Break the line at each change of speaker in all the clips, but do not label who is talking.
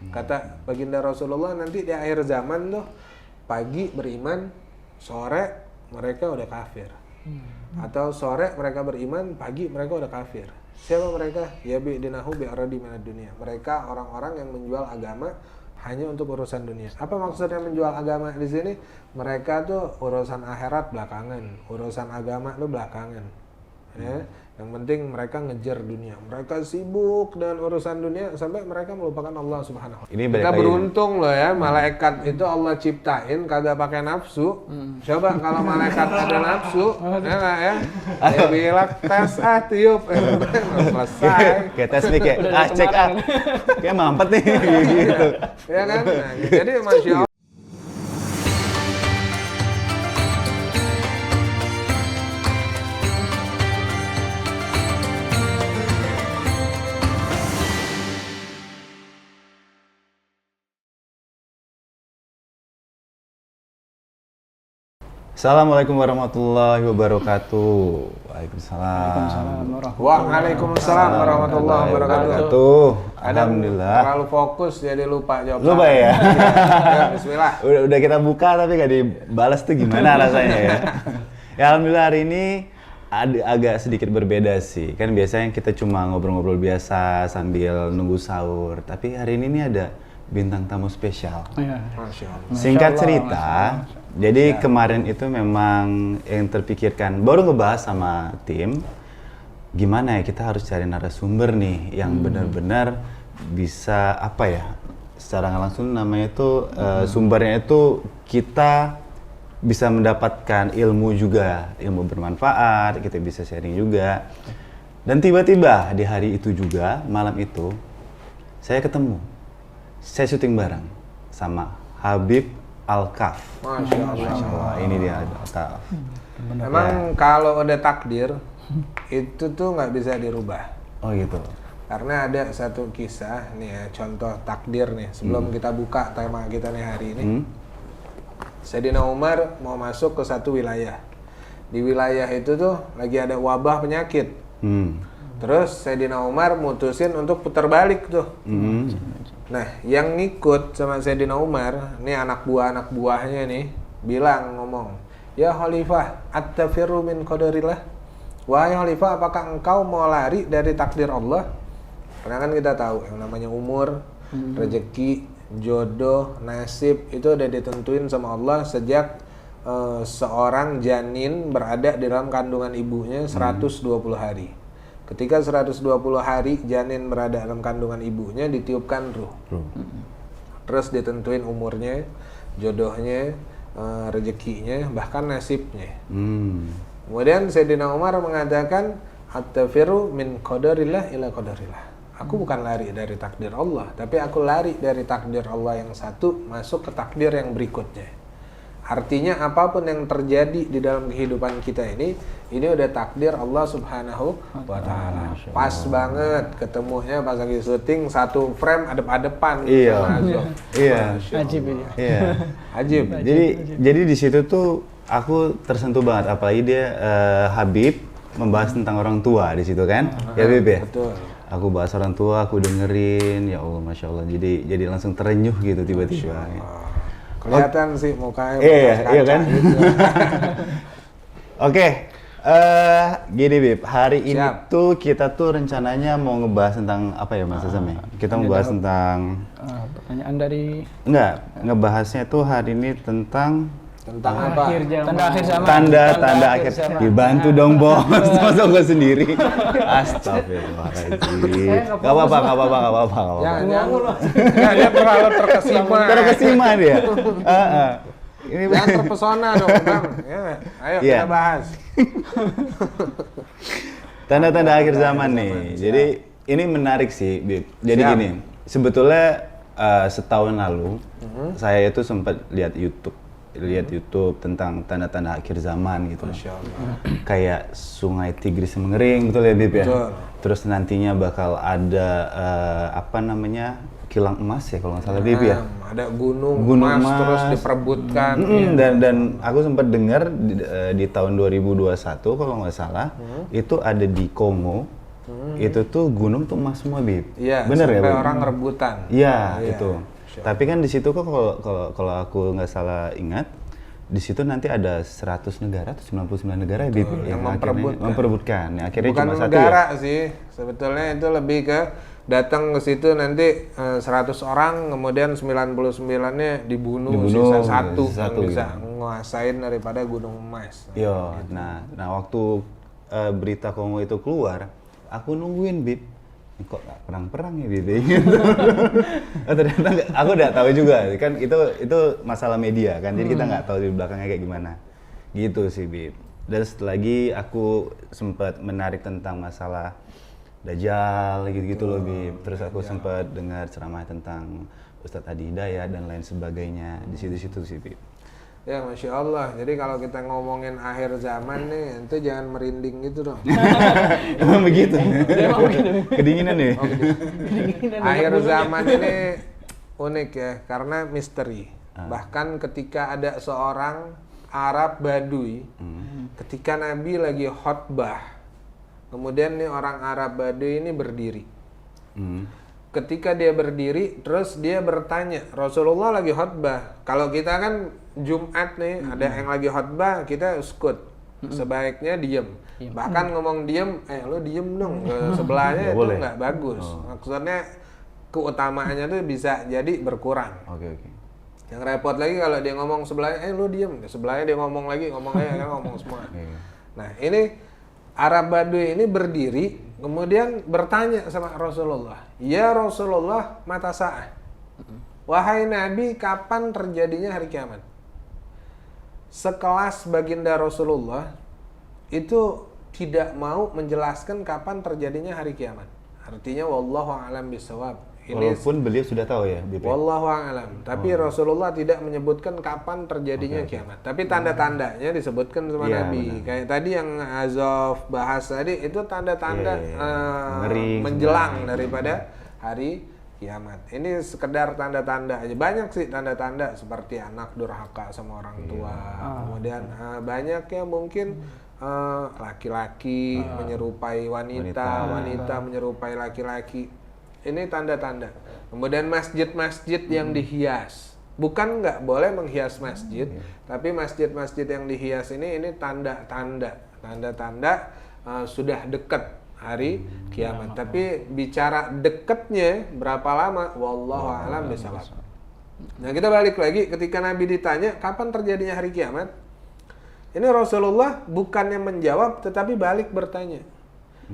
Kata baginda Rasulullah, nanti di akhir zaman tuh pagi beriman, sore mereka udah kafir. Atau sore mereka beriman, pagi mereka udah kafir. Siapa mereka? Ya bi'dinahu bi'aradi minad dunia. Mereka orang-orang yang menjual agama hanya untuk urusan dunia. Apa maksudnya menjual agama di sini? Mereka tuh urusan akhirat belakangan, urusan agama tuh belakangan. Ya, yang penting mereka ngejar dunia. Mereka sibuk dengan urusan dunia sampai mereka melupakan Allah Subhanahu wa ta'ala. Kita beruntung loh ya, malaikat itu Allah ciptain kagak pakai nafsu. Coba kalau malaikat ada nafsu, ya nggak ya? Dia bilang tes tiup, selesai.
Kayak tes nih kayak cek kayak mampet nih gitu.
Ya kan? Nah, jadi Masya Allah.
Assalamualaikum warahmatullahi wabarakatuh. Waalaikumsalam.
Waalaikumsalam warahmatullahi wabarakatuh.
Alhamdulillah.
Terlalu fokus jadi lupa jawab.
Lupa ya?
Ya, bismillah.
Udah kita buka tapi gak dibalas tuh gimana rasanya ya? Ya alhamdulillah hari ini agak sedikit berbeda sih. Kan biasanya kita cuma ngobrol-ngobrol biasa sambil nunggu sahur. Tapi hari ini nih ada bintang tamu spesial.
Masya Allah.
Singkat cerita, jadi kemarin itu memang yang terpikirkan, baru ngebahas sama tim, gimana ya kita harus cari narasumber nih yang benar-benar bisa apa ya, secara nggak langsung namanya itu sumbernya itu kita bisa mendapatkan ilmu juga, ilmu bermanfaat, kita bisa sharing juga. Dan tiba-tiba di hari itu juga, malam itu, saya ketemu. Saya syuting bareng sama Habib Alkaf.
Masya Allah.
Ini dia Alkaf.
Memang kalau udah takdir, itu tuh nggak bisa dirubah.
Oh gitu.
Karena ada satu kisah nih ya, contoh takdir nih. Sebelum kita buka tema kita nih hari ini, Sayyidina Umar mau masuk ke satu wilayah. Di wilayah itu tuh lagi ada wabah penyakit. Terus Sayyidina Umar mutusin untuk putar balik tuh. Nah, yang ngikut sama Sayyidina Umar, nih anak buahnya nih, ngomong, "Ya Khalifah, at-tafirru min qadarillah." Wahai Khalifah, apakah engkau mau lari dari takdir Allah? Karena kan kita tahu yang namanya umur, rezeki, jodoh, nasib itu udah ditentuin sama Allah sejak seorang janin berada di dalam kandungan ibunya 120 hari. Ketika 120 hari janin berada dalam kandungan ibunya, ditiupkan ruh. Terus ditentuin umurnya, jodohnya, rezekinya, bahkan nasibnya. Kemudian Sayyidina Umar mengatakan, "At-tafiru min qadarillah ila qadarillah." Aku bukan lari dari takdir Allah, tapi aku lari dari takdir Allah yang satu masuk ke takdir yang berikutnya. Artinya apapun yang terjadi di dalam kehidupan kita ini udah takdir Allah Subhanahu wa ta'ala. Pas banget ketemunya pas lagi syuting, satu frame adep-adepan.
Iya.
Ajib ya.
Iya.
Ajib.
Jadi di situ tuh aku tersentuh banget, apalagi dia Habib membahas tentang orang tua di situ kan. Ya Habib ya?
Betul.
Aku bahas orang tua, aku dengerin, ya Allah Masya Allah. Jadi langsung terenyuh gitu tiba-tiba.
Kelihatan sih mukanya.
Iya kan?
Gitu.
Oke, gini Bib, hari ini
Siap.
tuh kita tuh rencananya mau ngebahas tentang apa ya Mas Azam ya? Kita mau bahas tentang
Pertanyaan dari
ngebahasnya tuh hari ini tentang
apa?
tanda akhir zaman.
Tanda akhir.
zaman.
Dibantu dong bos, masa gue sendiri. Astagfirullahaladzim. Gak apa-apa.
Ya, dia terlalu terkesima.
Terkesima dia. Ini
Jangan terpesona dong, Bang. Ya, ayo
Iya.
kita bahas.
Tanda-tanda akhir zaman nih. Jadi ini menarik sih, Bib. Jadi
Siap.
gini, sebetulnya setahun lalu saya itu sempat lihat YouTube tentang tanda-tanda akhir zaman gitu.
Masya Allah.
Kayak sungai Tigris mengering, betul ya Bib ya?
Betul.
Terus nantinya bakal ada kilang emas ya kalau nggak salah Bib ya?
Ada gunung
Gunung
emas
emas.
terus diperebutkan.
Dan aku sempat dengar di tahun 2021 kalau nggak salah itu ada di Kongo itu tuh gunung tuh emas semua, Bib.
Iya,
Bener ya,
sampai
Bib?
orang rebutan.
Iya,
Iya.
itu. Tapi kan di situ kok kalau aku nggak salah ingat, di situ nanti ada 100 negara atau 99 negara ya, Bib,
yang
akhirnya memperebutkan. Ya, akhirnya
Bukan
cuma satu
negara
ya.
sih, sebetulnya itu lebih ke datang ke situ nanti 100 orang, kemudian 99-nya dibunuh, sisa satu yang bisa nguasain daripada gunung emas.
Iya. Nah, waktu berita Kongo itu keluar, aku nungguin, Bib. Kok nggak perang-perang ya, Bib? Ternyata aku nggak tahu juga. Kan itu masalah media kan, jadi kita nggak tahu di belakangnya kayak gimana. Gitu sih, Bib. Dan setelah lagi aku sempat menarik tentang masalah Dajjal gitu-gitu loh, Bib. Terus aku sempat dengar ceramah tentang Ustadz Adi Hidayat dan lain sebagainya di situ-situ sih, Bib.
Ya, Masya Allah. Jadi kalau kita ngomongin akhir zaman nih, itu jangan merinding gitu dong.
Emang begitu? Kedinginan nih.
Akhir zaman ini unik ya, karena misteri. Bahkan ketika ada seorang Arab Badui, ketika Nabi lagi khotbah, kemudian nih orang Arab Badui ini berdiri. Ketika dia berdiri, terus dia bertanya, Rasulullah lagi khotbah. Kalau kita kan Jumat nih, ada yang lagi khotbah, kita uskut. Sebaiknya diem. Bahkan ngomong diem, lo diem dong. Ke sebelahnya itu nggak bagus. Maksudnya keutamaannya tuh bisa jadi berkurang.
Oke.
Yang repot lagi kalau dia ngomong sebelahnya, lo diem. Sebelahnya dia ngomong lagi kan ngomong semua. Nah, ini Arab Badui ini berdiri, kemudian bertanya sama Rasulullah, ya Rasulullah, mata sa'ah. Wahai Nabi, kapan terjadinya hari kiamat? Sekelas baginda Rasulullah itu tidak mau menjelaskan kapan terjadinya hari kiamat. Artinya wallahu a'lam bishawab.
Walaupun beliau sudah tahu ya, BP.
Wallahu a'lam. Tapi Rasulullah tidak menyebutkan kapan terjadinya kiamat. Tapi tanda-tandanya disebutkan sama Nabi.
Benar.
Kayak tadi yang Azov bahas tadi, itu tanda-tanda menjelang daripada hari kiamat. Ini sekedar tanda-tanda aja. Banyak sih tanda-tanda seperti anak durhaka sama orang tua. Kemudian banyak ya mungkin laki-laki menyerupai wanita, wanita menyerupai laki-laki. Ini tanda-tanda. Kemudian masjid-masjid yang dihias. Bukan nggak boleh menghias masjid, tapi masjid-masjid yang dihias ini tanda-tanda. Tanda-tanda sudah dekat hari kiamat. Tapi bicara dekatnya berapa lama? Wallahu a'lam bishawab. Nah, kita balik lagi ketika Nabi ditanya kapan terjadinya hari kiamat. Ini Rasulullah bukannya menjawab tetapi balik bertanya.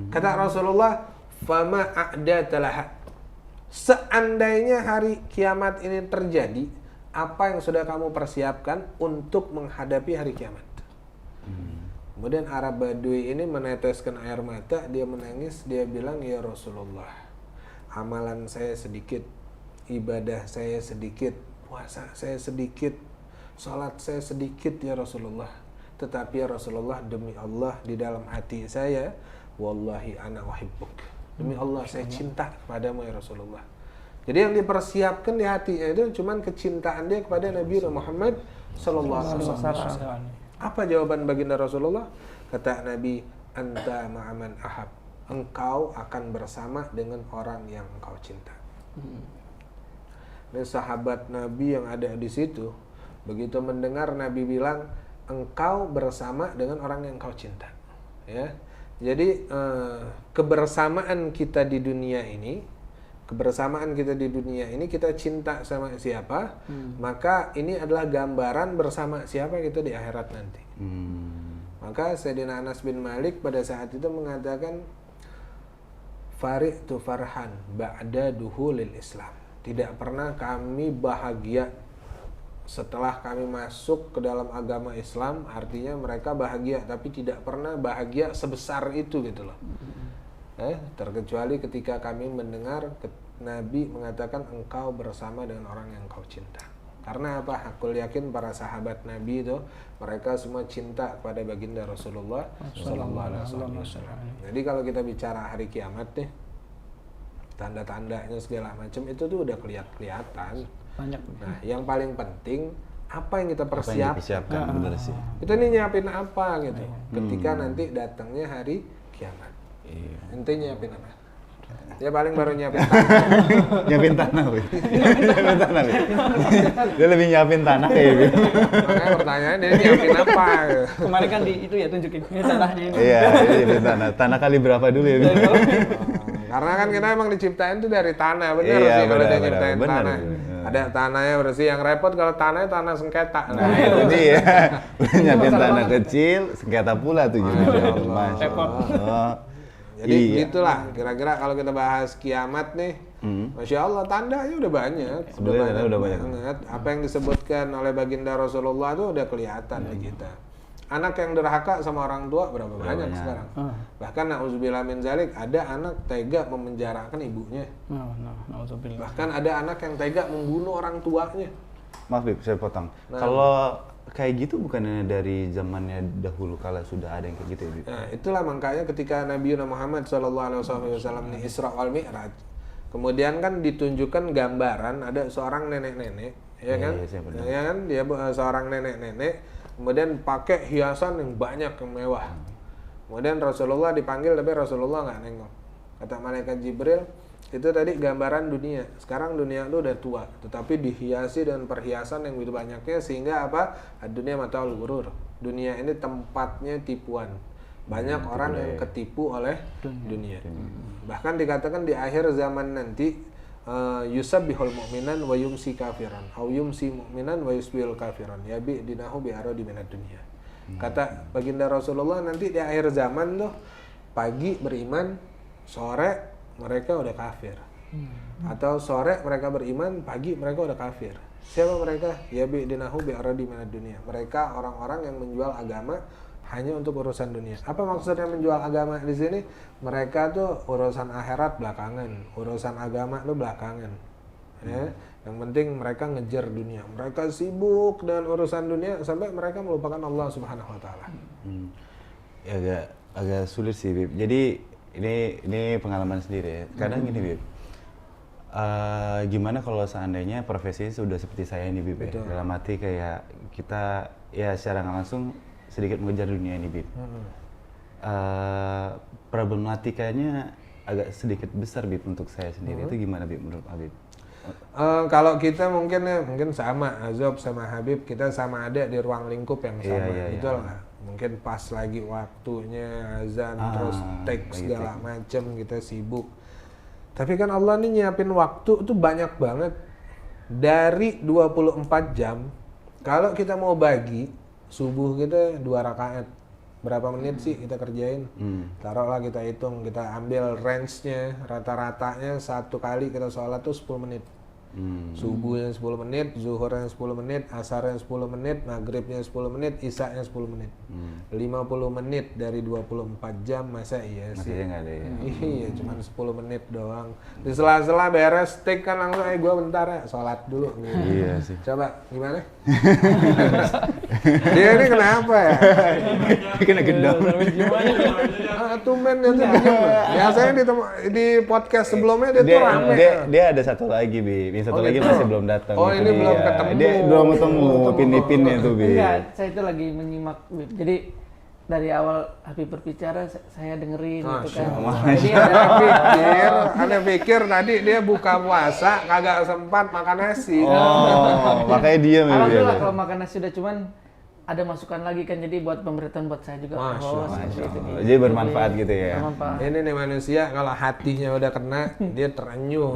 Kata Rasulullah, fama a'datalaha. Seandainya hari kiamat ini terjadi, apa yang sudah kamu persiapkan untuk menghadapi hari kiamat? Kemudian Arab Badui ini meneteskan air mata, dia menangis, dia bilang, ya Rasulullah, amalan saya sedikit, ibadah saya sedikit, puasa saya sedikit, salat saya sedikit ya Rasulullah. Tetapi ya Rasulullah, demi Allah di dalam hati saya, wallahi ana uhibbuk. Demi Allah saya cinta kepadamu ya Rasulullah. Jadi yang dipersiapkan di hatinya itu cuman kecintaan dia kepada Nabi Muhammad sallallahu alaihi wasallam. Apa jawaban baginda Rasulullah? Kata Nabi, anta ma'aman ahab. Engkau akan bersama dengan orang yang engkau cinta. Dan sahabat Nabi yang ada di situ begitu mendengar Nabi bilang engkau bersama dengan orang yang engkau cinta. Ya. Jadi kebersamaan kita di dunia ini, kita cinta sama siapa, maka ini adalah gambaran bersama siapa kita di akhirat nanti. Maka Sayyidina Anas bin Malik pada saat itu mengatakan, fari'tu farhan ba'da duhulil Islam. Tidak pernah kami bahagia setelah kami masuk ke dalam agama Islam. Artinya mereka bahagia, tapi tidak pernah bahagia sebesar itu gitu loh. Terkecuali ketika kami mendengar Nabi mengatakan engkau bersama dengan orang yang kau cinta. Karena apa? Aku yakin para sahabat Nabi itu mereka semua cinta kepada baginda Rasulullah sallallahu alaihi wasallam. Jadi kalau kita bicara hari kiamat nih, tanda-tandanya segala macam itu tuh udah kelihatan.
Banyak.
Nah, yang paling penting apa yang kita persiapkan.
Bener sih.
Kita nih nyiapin apa gitu ketika nanti datangnya hari kiamat.
Iya.
Intinya nyiapin apa? Dia paling baru nyiapin tanah.
Nyiapin tanah, Bib. Nyiapin tanah, Bib. Dia lebih nyiapin tanah kayak Bib.
Makanya pertanyaannya dia nyiapin apa?
Kemarin kan di itu ya tunjukin ini tanahnya ini.
Iya, nyiapin tanah. Tanah kali berapa dulu ya, Bib?
Karena kan kita emang diciptain tuh dari tanah, bener
Iya,
sih kalau dia
benar,
nyiptain
benar,
tanah.
benar.
Ada tanahnya bersih, yang repot kalau tanahnya tanah sengketa.
Nah, itu dia. Udah nyiapin tanah kecil, sengketa pula tuh gitu. Masya Allah.
Jadi
Iya.
gitulah, kira-kira kalau kita bahas kiamat nih, Masya Allah tandanya udah banyak.
Sebenarnya udah banyak.
banget. Apa yang disebutkan oleh baginda Rasulullah itu udah kelihatan di kita. Anak yang durhaka sama orang tua berapa banyak sekarang. Bahkan na'udzubillah min zalik, ada anak tega memenjarakan ibunya.
Na'udzubillah.
Bahkan ada anak yang tega membunuh orang tuanya.
Maaf Bib, saya potong. Kalau kayak gitu bukannya dari zamannya dahulu kala sudah ada yang kayak gitu ya Bib?
Nah, itulah makanya ketika Nabi Muhammad SAW di Isra wal Mi'raj, kemudian kan ditunjukkan gambaran ada seorang nenek-nenek, ya kan? Ya kan, dia seorang nenek-nenek, kemudian pakai hiasan yang banyak, yang mewah. Kemudian Rasulullah dipanggil, tapi Rasulullah nggak nengok. Kata malaikat Jibril, itu tadi gambaran dunia. Sekarang dunia itu udah tua, tetapi dihiasi dengan perhiasan yang begitu banyaknya sehingga apa? Dunia mataul ghurur. Dunia ini tempatnya tipuan. Banyak orang yang ketipu oleh dunia. Bahkan dikatakan di akhir zaman nanti yusabbihul mu'minan wa yumsi kafiran, au yumsi mu'minan wa yusbihul kafiran. Yabi dinahu bi aradi minad dunya. Kata baginda Rasulullah, nanti di akhir zaman tuh pagi beriman, sore mereka udah kafir. Atau sore mereka beriman, pagi mereka udah kafir. Siapa mereka? Ya bi'dinahu bi'aradi minad dunia. Mereka orang-orang yang menjual agama hanya untuk urusan dunia. Apa maksudnya menjual agama di sini? Mereka tuh urusan akhirat belakangan, urusan agama tuh belakangan. Ya, yang penting mereka ngejar dunia. Mereka sibuk dengan urusan dunia sampai mereka melupakan Allah Subhanahu wa taala.
Ya, agak sulit sih Bib. Jadi ini pengalaman sendiri ya. Kadang gini Bib, gimana kalau seandainya profesi sudah seperti saya nih Bib ya? Dalam arti kayak kita ya secara nggak langsung sedikit mengejar dunia ini Bib. Problematikanya agak sedikit besar Bib untuk saya sendiri. Itu gimana Bib menurut Habib?
Kalau kita mungkin sama Azob sama Habib, kita sama ada di ruang lingkup yang sama. Betul nggak? Mungkin pas lagi waktunya azan terus teks segala macem kita sibuk. Tapi kan Allah nih nyiapin waktu itu banyak banget. Dari 24 jam, kalau kita mau bagi subuh kita 2 rakaat, berapa menit sih kita kerjain? Taruhlah kita hitung, kita ambil range-nya, rata-ratanya satu kali kita sholat tuh 10 menit. Subuhnya 10 menit, zuhurnya 10 menit, asarnya 10 menit, maghribnya 10 menit, isya-nya 10 menit. 50 menit dari 24 jam, masa iya sih?
Masih nggak ada ya?
Iya, cuma 10 menit doang. Di sela-sela beres steak kan langsung, gue bentar ya, sholat dulu. Gitu.
Iya sih.
Coba, gimana? Dia ini kenapa ya?
Kena gendong.
Tumben dia tuh diem. Biasanya di podcast sebelumnya dia tuh rame.
Dia ada satu lagi Bib. Satu lagi
gitu?
masih belum datang.
Oh, ini belum ketemu.
Dia belum ketemu pin-pinnya tuh Bib.
Enggak, saya itu lagi menyimak. Jadi dari awal Habib berbicara saya dengerin gitu kan. Jadi
Ada pikir tadi dia buka puasa kagak sempat makan nasi.
Oh, makanya diam ya.
Alhamdulillah kalau makan nasi udah cuman ada masukan lagi kan, jadi buat pemberitaan buat saya juga.
Masya
Allah.
Jadi bermanfaat gitu ya.
Bermanfaat.
Ini nih manusia kalau hatinya udah kena dia terenyuh.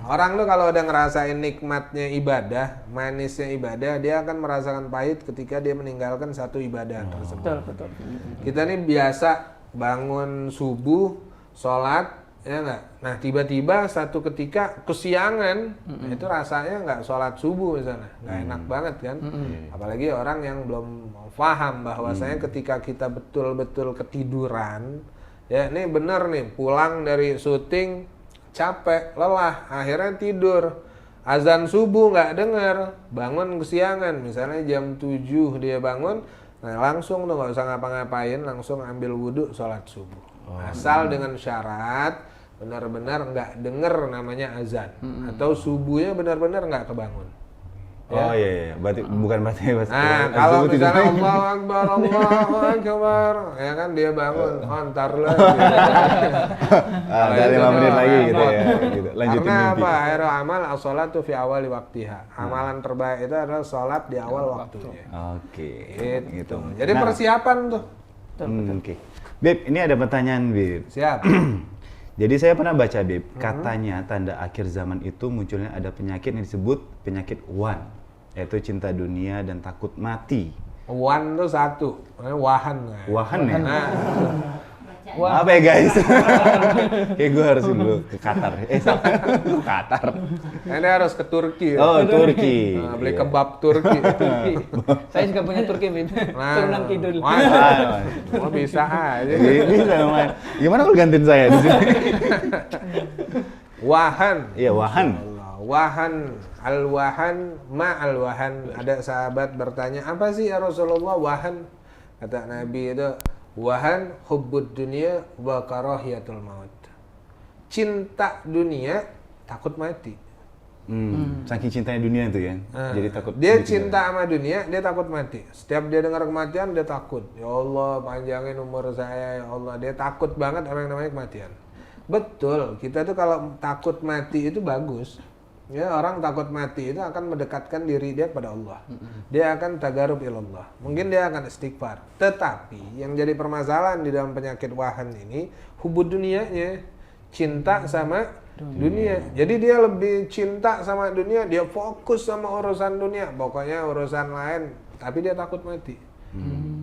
Orang tuh kalau udah ngerasain nikmatnya ibadah, manisnya ibadah, dia akan merasakan pahit ketika dia meninggalkan satu ibadah tersebut.
Betul.
Kita nih biasa bangun subuh, sholat, ya nggak? Nah tiba-tiba satu ketika kesiangan, itu rasanya nggak sholat subuh misalnya, nggak enak banget kan? Apalagi orang yang belum paham bahwasanya ketika kita betul-betul ketiduran, ya ini bener nih, pulang dari syuting capek, lelah, akhirnya tidur. Azan subuh nggak denger, bangun kesiangan, misalnya jam 7 dia bangun, nah langsung tuh nggak usah ngapa-ngapain, langsung ambil wudhu, sholat subuh. Asal dengan syarat benar-benar nggak denger namanya azan, atau subuhnya benar-benar nggak kebangun.
Oh iya, berarti bukan berarti pas
Nah, kalau misalnya Allahu Akbar, ya kan dia bangun, ntar lagi.
Ada 5 menit lagi gitu ya, gitu. Lanjutin
Karena
mimpi.
apa? Akhirul amal as-sholatu fi awali waktiha. Amalan terbaik itu adalah sholat di awal waktunya.
Oke,
Gitu. Jadi persiapan tuh.
Oke. Bib, ini ada pertanyaan, Bib.
Siap.
Jadi saya pernah baca, Bib, katanya tanda akhir zaman itu munculnya ada penyakit yang disebut penyakit wan, yaitu cinta dunia dan takut mati.
Wan tuh satu, namanya wahan.
Wahan ya?
Nah,
Apa ya guys? Kayak gue harus dulu ke Qatar. Salah. Ke Qatar.
ini harus ke Turki. Ya?
Oh, Turki.
Nah, beli
Iya.
kebab Turki.
Saya juga punya Turki, Min. Turunan kidul.
Wah, oh, bisa aja.
Bisa lumayan. Gimana kalau gantiin saya di sini?
Wahan.
Iya, wahan.
Wahan, al-wahan, al-wahan. Ada sahabat bertanya, apa sih ya Rasulullah wahan? Kata Nabi itu, wahan hubbud dunia wa karahiyatul maut. Cinta dunia, takut mati.
Saking cintanya dunia itu ya. Jadi takut.
Dia cinta sama dunia, dia takut mati. Setiap dia dengar kematian, dia takut. Ya Allah, panjangin umur saya, ya Allah. Dia takut banget sama yang namanya kematian. Betul, kita tuh kalau takut mati itu bagus. Ya, orang takut mati itu akan mendekatkan diri dia kepada Allah. Dia akan tagarub ilallah. Mungkin dia akan istighfar. Tetapi yang jadi permasalahan di dalam penyakit wahan ini hubud dunianya, cinta sama dunia. Jadi dia lebih cinta sama dunia, dia fokus sama urusan dunia. Pokoknya urusan lain, tapi dia takut mati.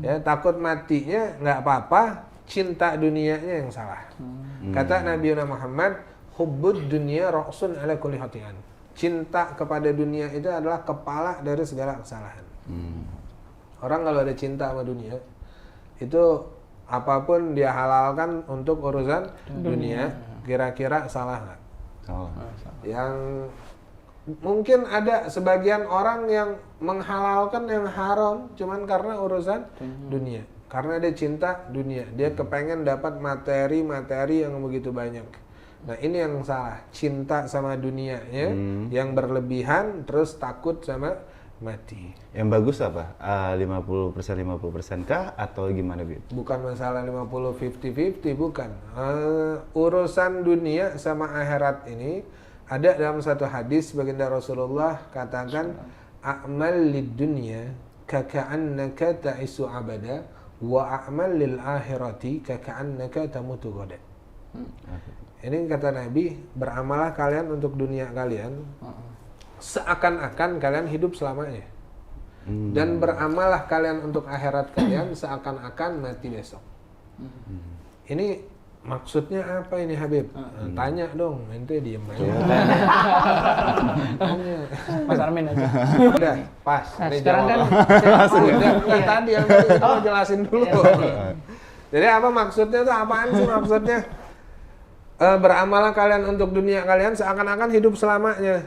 Ya, takut matinya nggak apa-apa, cinta dunianya yang salah. Kata Nabi Muhammad, hubbud dunia ra'sun ala kulli khati'an. Cinta kepada dunia itu adalah kepala dari segala kesalahan. Orang kalau ada cinta sama dunia, itu apapun dia halalkan untuk urusan dunia, kira-kira salah nggak? Yang mungkin ada sebagian orang yang menghalalkan yang haram cuman karena urusan dunia. Karena dia cinta dunia, dia kepengen dapat materi-materi yang begitu banyak. Nah ini yang salah, cinta sama dunianya yang berlebihan terus takut sama mati.
Yang bagus apa? 50% kah atau gimana, Bib?
Bukan masalah 50-50, bukan. Urusan dunia sama akhirat ini ada dalam satu hadis baginda Rasulullah katakan, a'mal lid dunya kaka'annaka ta'isu abada wa a'mal lil akhirati kaka'annaka tamutu ghadan. Ini kata Nabi, beramalah kalian untuk dunia kalian seakan-akan kalian hidup selamanya. Dan beramalah kalian untuk akhirat kalian seakan-akan mati besok. Ini maksudnya apa ini Habib? Tanya dong, ente diem aja. Tanya.
Mas Armin aja.
Udah, pas.
Nah,
Ini
sekarang kan
jawaban. Udah, tadi yang tadi kita mau jelasin dulu. Jadi apa maksudnya tuh? Apaan sih maksudnya? Beramalah kalian untuk dunia kalian seakan-akan hidup selamanya.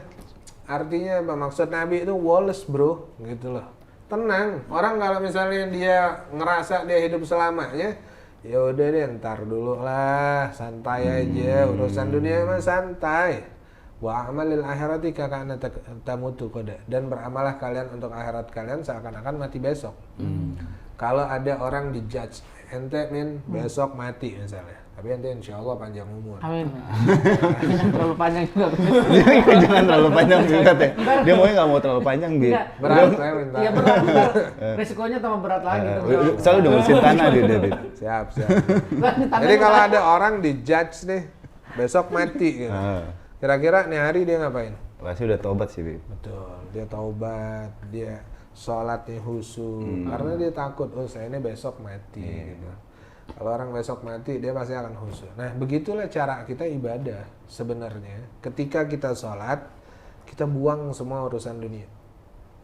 Artinya apa? Maksud Nabi itu Wallace bro, gitu loh. Tenang, orang kalau misalnya dia ngerasa dia hidup selamanya, ya udah deh ntar dulu lah, santai aja, urusan dunia mah santai. Wa amalil akhirati kakana tamutu koda, dan beramalah kalian untuk akhirat kalian seakan-akan mati besok. Kalau ada orang dijudge, ente min besok mati misalnya, tapi ente insya Allah panjang umur.
Amin. Jangan terlalu panjang juga.
Jangan terlalu panjang juga teh. Dia maunya nggak mau terlalu panjang, Bib.
Enggak.
Berat saya minta.
Iya berat. Resikonya tambah berat lagi.
Selalu udah ngurusin tanah dia, Bib.
Siap. Jadi kalau ada orang dijudge nih, besok mati gitu. Kira-kira nih hari dia ngapain?
Pasti udah tobat sih, Bib.
Betul, dia taubat, dia sholatnya khusyuk, karena dia takut, oh saya ini besok mati. Gitu. Kalau orang besok mati, dia pasti akan khusyuk. Nah, begitulah cara kita ibadah sebenarnya. Ketika kita sholat, kita buang semua urusan dunia.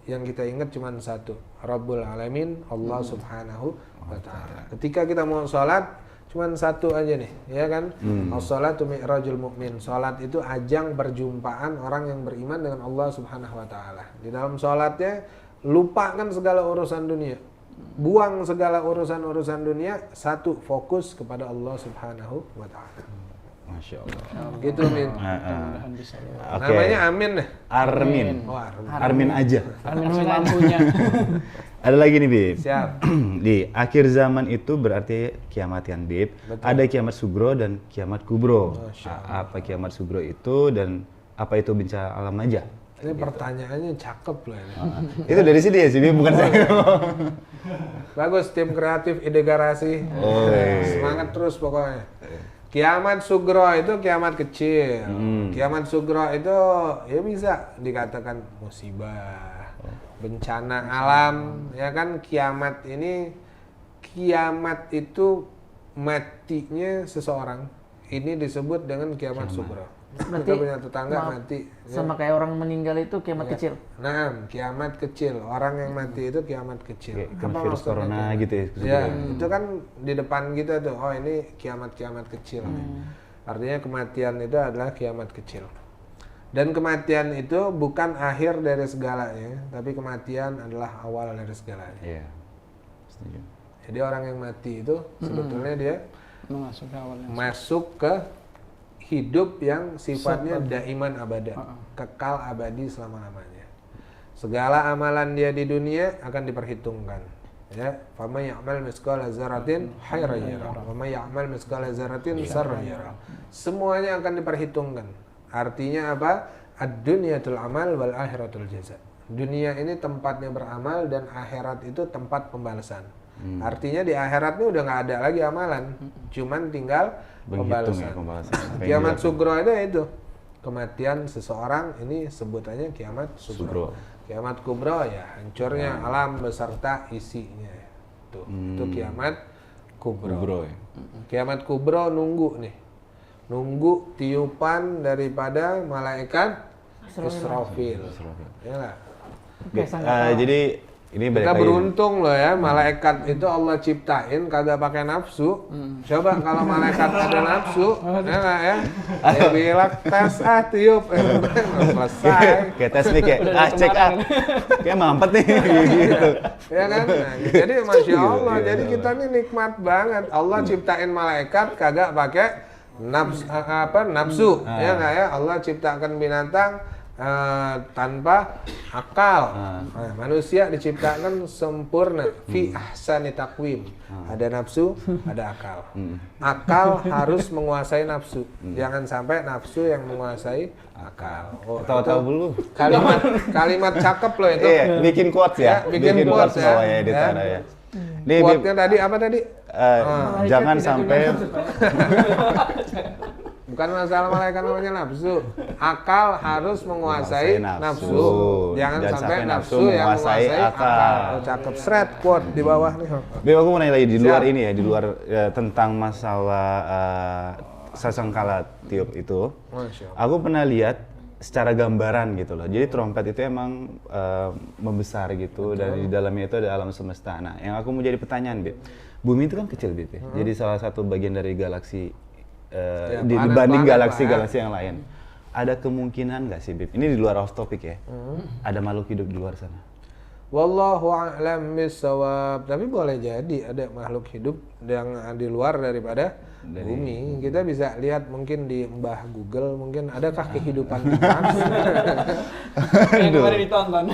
Yang kita ingat cuma satu, Rabbul Alamin, Allah Subhanahu wa Ta'ala. Ketika kita mau sholat, cuma satu aja nih, ya kan? As-sholatu mi'rajul mu'min. Sholat itu ajang perjumpaan orang yang beriman dengan Allah Subhanahu wa Ta'ala. Di dalam sholatnya, lupakan segala urusan dunia. Buang segala urusan-urusan dunia, satu fokus kepada Allah Subhanahu wa Ta'ala.
Masya Allah.
Gitu Min.
Mudah-mudahan bisa ya.
Oke.
Namanya Amin deh.
Armin.
Oh, Armin.
Armin aja.
Amin mampunya.
Ada lagi nih, Bib.
Siap.
Di akhir zaman itu berarti kiamat kan, Bib.
Betul.
Ada kiamat sugro dan kiamat kubro.
Masya
Apa kiamat sugro itu dan apa itu bencana alam aja?
Ini pertanyaannya cakep loh ini.
Itu dari sini ya sih, Bib, bukan saya.
Bagus tim kreatif ide garasi.
Oh, iya.
Semangat terus pokoknya. Kiamat sugro itu kiamat kecil. Kiamat sugro itu ya bisa dikatakan musibah, bencana alam, ya kan. Kiamat itu matinya seseorang. Ini disebut dengan kiamat sugro.
Berarti,
Kita punya tetangga
maaf,
mati.
Sama kayak orang meninggal itu kiamat kecil.
Nah, kiamat kecil. Orang yang mati itu kiamat kecil.
Kayak kan virus corona gitu ya.
Ya, itu kan di depan kita tuh. Oh, ini kiamat-kiamat kecil nih. Artinya kematian itu adalah kiamat kecil. Dan kematian itu bukan akhir dari segalanya, tapi kematian adalah awal dari segalanya.
Iya. Setuju.
Jadi orang yang mati itu sebetulnya dia
Memasuki awalnya.
masuk ke hidup yang sifatnya daiman abada, kekal abadi selama-lamanya. Segala amalan dia di dunia akan diperhitungkan. Ya, faman ya'mal mithqala dzarratin khairan yarah, wa may ya'mal mithqala dzarratin syarran yarah. Semuanya akan diperhitungkan. Artinya apa? Ad-dunyatul amal wal akhiratul jaza. Dunia ini tempatnya beramal dan akhirat itu tempat pembalasan. Artinya di akhirat ini udah nggak ada lagi amalan, cuman tinggal pembalasan. Kiamat sugro itu kematian seseorang, ini sebutannya kiamat sugro. Kiamat kubro ya hancurnya alam beserta isinya. Tuh, itu kiamat kubro.
Ya.
Kiamat kubro nunggu nunggu tiupan daripada malaikat Israfil. Ya nggak?
Jadi ini
Kita beruntung loh ya, malaikat itu Allah ciptain kagak pakai nafsu. Coba kalau malaikat ada nafsu, ya nggak ya? Dia bilang tes tiup, selesai.
Kayak tes nih kayak cek kayak mampet nih gitu.
Ya kan? Nah, jadi masya Allah, jadi kita nih nikmat banget. Allah ciptain malaikat kagak pakai nafsu, ya nggak ya? Allah ciptakan binatang tanpa akal. Manusia diciptakan sempurna fi ahsani taqwim. Ada nafsu, ada akal. Akal harus menguasai nafsu. Jangan sampai nafsu yang menguasai akal.
Tahu-tahu dulu.
Kalimat cakep loh itu.
Iya, bikin quotes ya.
Bikin quotes ya.
Bawah ya di sana ya.
Quote-nya tadi apa tadi?
Jangan sampai
Bukan masalah malaikat namanya nafsu. Akal harus menguasai nafsu. Jangan sampai nafsu yang menguasai akal. Cakep, seret quote di bawah nih.
Beb, aku mau nanya lagi di luar ini ya, di luar tentang masalah sasangkala tiup itu. Aku pernah lihat secara gambaran gitu loh. Jadi trompet itu emang membesar gitu. Dan di dalamnya itu ada alam semesta. Nah, yang aku mau jadi pertanyaan, Beb. Bumi itu kan kecil, Beb. Jadi salah satu bagian dari galaksi dibanding galaksi-galaksi yang lain. Ada kemungkinan nggak sih, Bib? Ini di luar off topic ya. Ada makhluk hidup di luar sana.
Wallahu a'lam bissawab. Tapi boleh jadi ada makhluk hidup yang di luar daripada bumi. Kita bisa lihat mungkin di Mbah Google, mungkin adakah kehidupan di Mars?
Yang kemarin ditonton.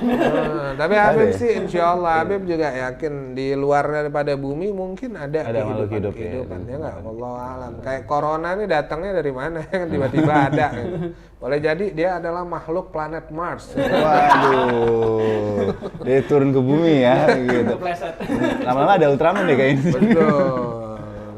Tapi Habib sih insya Allah Habib juga yakin di luar daripada bumi mungkin ada
makhluk
kehidupan ya nggak? Wallahu a'lam. Kayak corona ini datangnya dari mana? Tiba-tiba ada. Boleh jadi dia adalah makhluk planet Mars.
Waduh, dia turun ke bumi ya, gitu. Lama-lama ada Ultraman deh kayak ini.
Betul.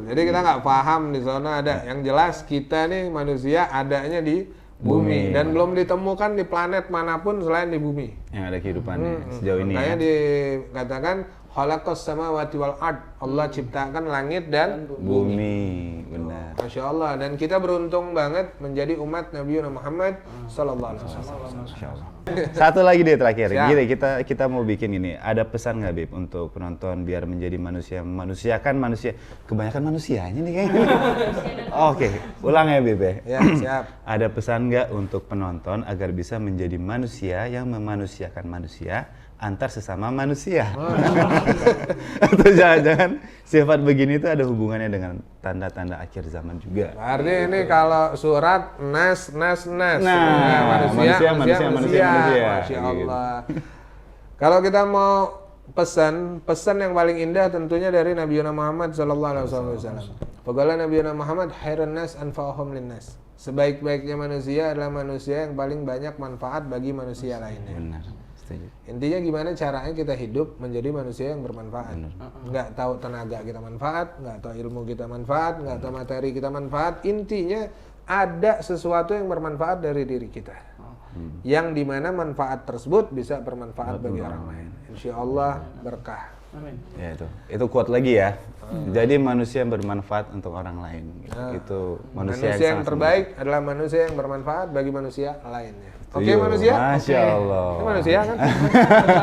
Jadi kita nggak paham di sana ada. Yang jelas kita nih manusia adanya di bumi dan belum ditemukan di planet manapun selain di bumi.
Yang ada kehidupannya sejauh ini.
Makanya
Ya.
dikatakan khalaqas samawati wal ard. Allah ciptakan langit dan
Bumi, benar.
Masya Allah, dan kita beruntung banget menjadi umat Nabi Muhammad Sallallahu Alaihi Wasallam.
Masya Allah. Satu lagi deh terakhir.
Siap.
Gini, kita mau bikin ini. Ada pesan nggak, Bib, untuk penonton biar menjadi manusia kan manusia. Kebanyakan manusianya nih kayaknya. Oke, ulang ya, Bib ya.
Ya, siap.
Ada pesan nggak untuk penonton agar bisa menjadi manusia yang memanusiakan manusia antar sesama manusia? Atau jangan-jangan kan sifat begini itu ada hubungannya dengan tanda-tanda akhir zaman juga.
Berarti ini kalau surat nas.
Nah,
manusia.
Masya
Masya Allah. Kalau kita mau pesan yang paling indah tentunya dari Nabi Muhammad sallallahu alaihi wasallam. Faqala Nabi Muhammad khairun nas anfa'uhum linnas. Sebaik-baiknya manusia adalah manusia yang paling banyak manfaat bagi manusia lainnya.
Benar. Setuju.
Intinya gimana caranya kita hidup menjadi manusia yang bermanfaat. Nggak tahu tenaga kita manfaat, nggak tahu ilmu kita manfaat, nggak tahu materi kita manfaat. Intinya ada sesuatu yang bermanfaat dari diri kita. Yang dimana manfaat tersebut bisa bermanfaat bagi orang lain. Insya Allah berkah.
Amin.
Ya itu kuat lagi ya. Jadi manusia yang bermanfaat untuk orang lain. Itu manusia yang sangat
terbaik adalah manusia yang bermanfaat bagi manusia lainnya. Oke, manusia?
Masya Allah.
Ini manusia kan?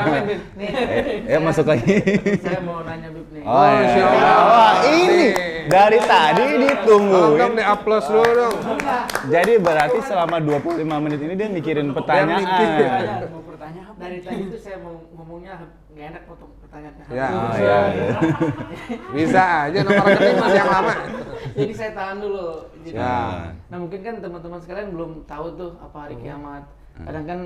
Amin, Bib. Nih.
Masuk lagi.
Saya mau nanya Bib nih.
Oh,
Masya
iya.
Allah.
Wah, ini dari tadi ditunggu.
Tolong di upload dulu dong.
Jadi berarti selama 25 menit ini dia mikirin pertanyaan.
Saya mau bertanya dari tadi itu saya mau ngomongnya nggak enak potong pertanyaan.
Ya,
iya.
Bisa aja nomor rekening masih yang lama.
Jadi saya tahan dulu. Jadi,
Ya.
Nah mungkin kan teman-teman sekalian belum tahu tuh apa hari kiamat. Kadang kan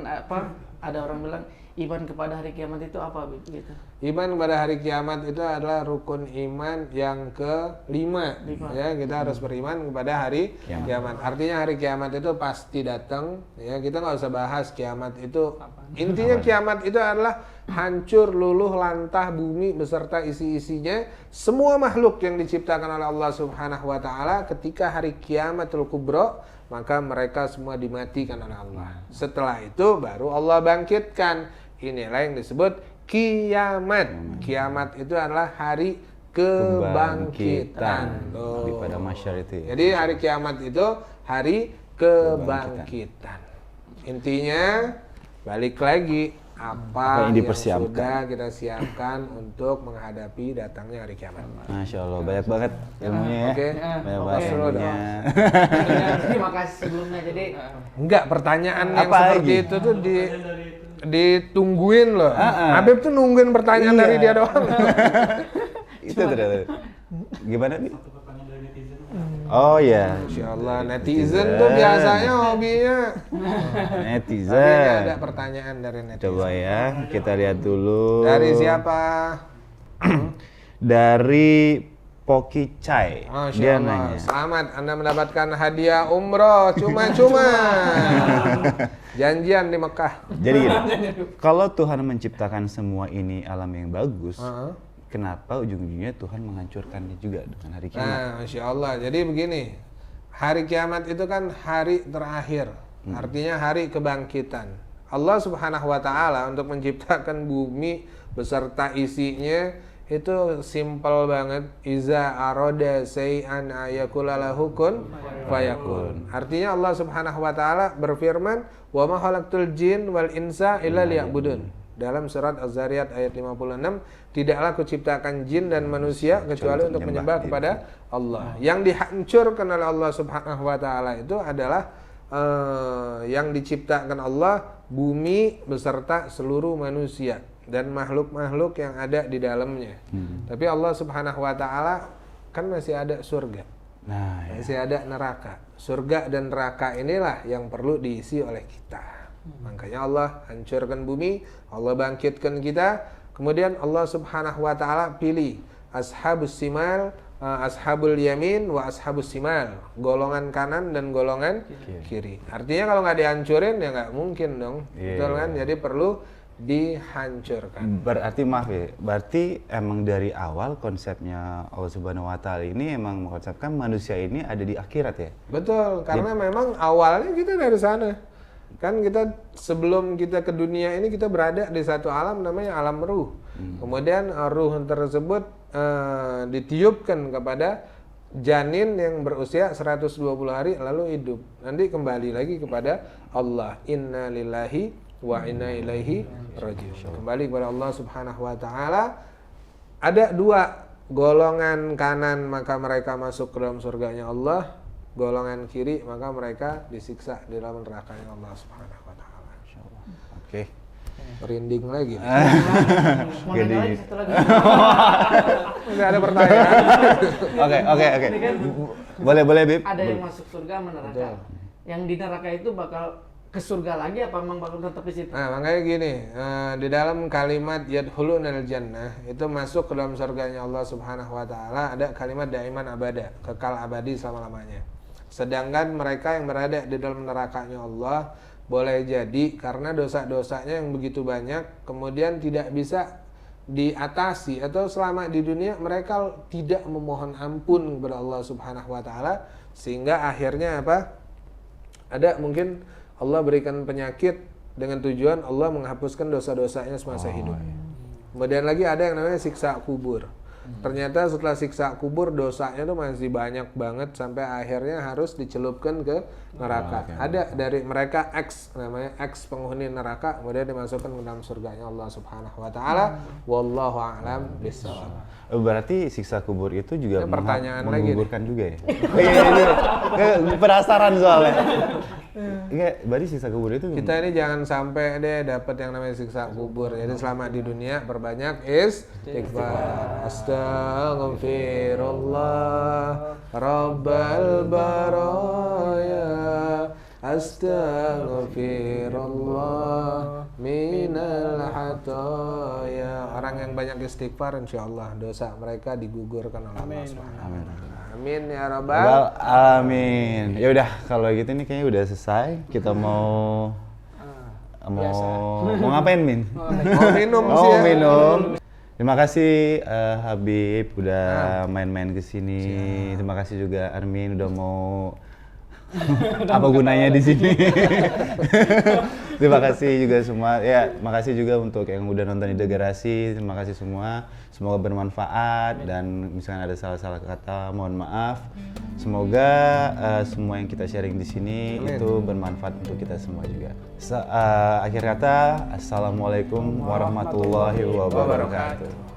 ada orang bilang iman kepada hari kiamat itu apa gitu.
Iman pada hari kiamat itu adalah rukun iman yang kelima. Ya, kita harus beriman kepada hari kiamat. Artinya hari kiamat itu pasti datang. Ya, kita nggak usah bahas kiamat itu. Intinya kiamat itu adalah hancur luluh lantah bumi beserta isi-isinya. Semua makhluk yang diciptakan oleh Allah Subhanahu wa taala ketika hari kiamatul kubra, maka mereka semua dimatikan oleh Allah. Setelah itu baru Allah bangkitkan. Inilah yang disebut kiamat. Kiamat itu adalah hari kebangkitan.
Pada masyarakat itu.
Jadi hari kiamat itu hari kebangkitan. Intinya balik lagi apa yang sudah kita siapkan untuk menghadapi datangnya hari kiamat.
Masya Allah, banyak banget ilmunya ya.
Oke.
Banyak banget ilmunya.
Terima kasih sebelumnya. Jadi
enggak, pertanyaan yang
Apa
seperti
lagi?
itu tuh ditungguin loh. Habib tuh nungguin pertanyaan dari dia doang.
Itu ternyata. Gimana nih? Oh ya.
Insya Allah netizen tuh biasanya hobinya. Tapi ini ada pertanyaan dari netizen.
Coba ya, kita lihat dulu.
Dari siapa?
Dari Poki Chai.
Masya
Dia
Allah.
nanya.
Selamat, Anda mendapatkan hadiah umroh cuma-cuma. Janjian di Mekah.
Jadi gini, kalau Tuhan menciptakan semua ini alam yang bagus, kenapa ujung-ujungnya Tuhan menghancurkannya juga dengan hari kiamat?
Nah, Masya Allah. Jadi begini, hari kiamat itu kan hari terakhir. Artinya hari kebangkitan. Allah Subhanahu wa taala untuk menciptakan bumi beserta isinya itu simple banget. Iza aroda say'an ayakula lahu kun fayakun. Artinya Allah Subhanahu wa taala berfirman, "Wa ma khalaqtul jin wal insa illa liya'budun." Dalam surat Az-Zariyat ayat 56, tidaklah kuciptakan jin dan manusia kecuali untuk menyembah kepada Allah. Yang dihancurkan oleh Allah Subhanahu wa taala itu adalah yang diciptakan Allah, bumi beserta seluruh manusia dan makhluk-makhluk yang ada di dalamnya. Tapi Allah Subhanahu wa taala kan masih ada surga.
Nah,
Masih ada neraka. Surga dan neraka inilah yang perlu diisi oleh kita. Makanya Allah hancurkan bumi, Allah bangkitkan kita, kemudian Allah Subhanahu wa taala pilih ashabus simal, ashabul yamin wa ashabus simal, golongan kanan dan golongan kiri. Artinya kalau nggak dihancurin ya nggak mungkin dong. Betul kan? Jadi perlu dihancurkan.
berarti maaf ya, berarti emang dari awal konsepnya Allah Subhanahu wa taala ini emang mengkonsepkan manusia ini ada di akhirat ya?
Betul, karena memang awalnya kita dari sana. Kan kita sebelum kita ke dunia ini kita berada di satu alam namanya alam ruh. Kemudian ruh tersebut ditiupkan kepada janin yang berusia 120 hari lalu hidup. Nanti kembali lagi kepada Allah. Inna lillahi wa inna ilaihi raji'un. Kembali kepada Allah Subhanahu wa taala. Ada dua golongan kanan maka mereka masuk ke dalam surganya Allah. Golongan kiri maka mereka disiksa di dalam nerakanya Allah Subhanahu wa taala.
Oke.
Merinding lagi.
Mau nanya lagi satu lagi.
Nggak ada pertanyaan.
Oke. Boleh Bib.
Ada yang masuk surga sama neraka. Yang di neraka itu bakal ke surga lagi apa memang bakal tetap di situ?
Nah, makanya gini, di dalam kalimat yadkhulunal jannah itu masuk ke dalam surganya Allah Subhanahu wa taala ada kalimat daiman abada, kekal abadi selama-lamanya. Sedangkan mereka yang berada di dalam nerakanya Allah boleh jadi karena dosa-dosanya yang begitu banyak kemudian tidak bisa diatasi atau selama di dunia mereka tidak memohon ampun kepada Allah Subhanahu wa taala sehingga akhirnya apa? Ada mungkin Allah berikan penyakit dengan tujuan Allah menghapuskan dosa-dosanya semasa hidup. Kemudian lagi ada yang namanya siksa kubur. Ternyata setelah siksa kubur dosanya tuh masih banyak banget sampai akhirnya harus dicelupkan ke neraka. Ada dari mereka namanya penghuni neraka kemudian dimasukkan ke dalam surganya Allah Subhanahu wa taala. Wallahu a'lam bishawab.
Berarti siksa kubur itu juga menggugurkan juga ya? Penasaran soalnya. Enggak, berarti siksa kubur itu
kita ini jangan sampai deh dapat yang namanya siksa kubur. Jadi selama di dunia perbanyak istighfar. Astaghfirullah Rabbal baraya. Astaghfirullah minal hataya. Orang yang banyak istighfar insyaallah dosa mereka digugurkan oleh Allah Subhanahu. Amin ya rabbal
alamin. Ya udah kalau gitu nih kayaknya udah selesai. Kita mau ngapain Min?
Mau minum sih ya.
Minum. Terima kasih Habib udah main-main ke sini. Terima kasih juga Armin udah mau apa gunanya di sini. Terima kasih juga semua. Ya, makasih juga untuk yang udah nonton Integrasi. Terima kasih semua. Semoga bermanfaat dan misalnya ada salah-salah kata mohon maaf. Semoga semua yang kita sharing di sini itu bermanfaat untuk kita semua juga. Akhir kata, assalamualaikum warahmatullahi wabarakatuh.